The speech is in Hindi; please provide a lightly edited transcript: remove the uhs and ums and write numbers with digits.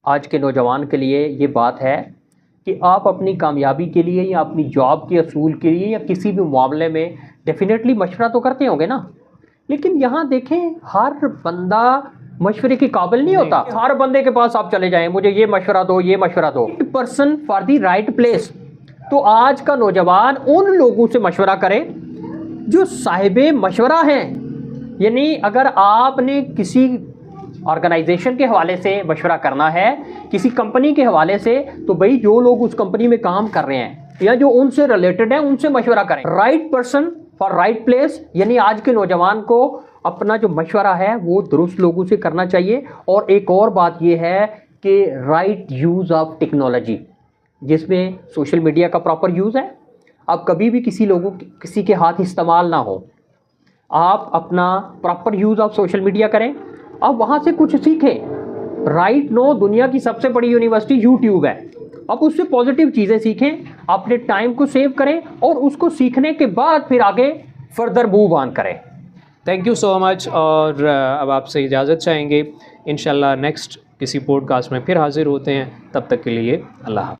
आज के नौजवान के लिए ये बात है कि आप अपनी कामयाबी के लिए या अपनी जॉब के असूल के लिए या किसी भी मामले में डेफिनेटली मशवरा तो करते होंगे ना। लेकिन यहाँ देखें, हर बंदा मशवरे के काबिल नहीं होता। हर बंदे के पास आप चले जाएं, मुझे ये मशवरा दो, ये मशवरा दो। Person for the right place. तो आज का नौजवान उन लोगों से मशवरा करे जो साहिबे मशवरा हैं। यानी अगर आपने किसी ऑर्गेनाइजेशन के हवाले से मशवरा करना है, किसी कंपनी के हवाले से, तो भाई जो लोग उस कंपनी में काम कर रहे हैं या जो उनसे रिलेटेड है उनसे मशवरा करें। Right person for right place. यानी आज के नौजवान को अपना जो मशवरा है वो दुरुस्त लोगों से करना चाहिए। और एक और बात ये है कि राइट यूज़ ऑफ टेक्नोलॉजी, जिसमें सोशल मीडिया का प्रॉपर यूज़ है। अब कभी भी किसी के हाथ इस्तेमाल ना हो, आप अपना proper use of social media करें, आप वहाँ से कुछ सीखें। राइट नो दुनिया की सबसे बड़ी यूनिवर्सिटी यूट्यूब है। आप उससे पॉजिटिव चीज़ें सीखें, अपने टाइम को सेव करें और उसको सीखने के बाद फिर आगे फर्दर मूव ऑन करें। Thank you so much. और अब आपसे इजाज़त चाहेंगे। इंशाल्लाह नेक्स्ट किसी पॉडकास्ट में फिर हाजिर होते हैं। तब तक के लिए अल्लाह।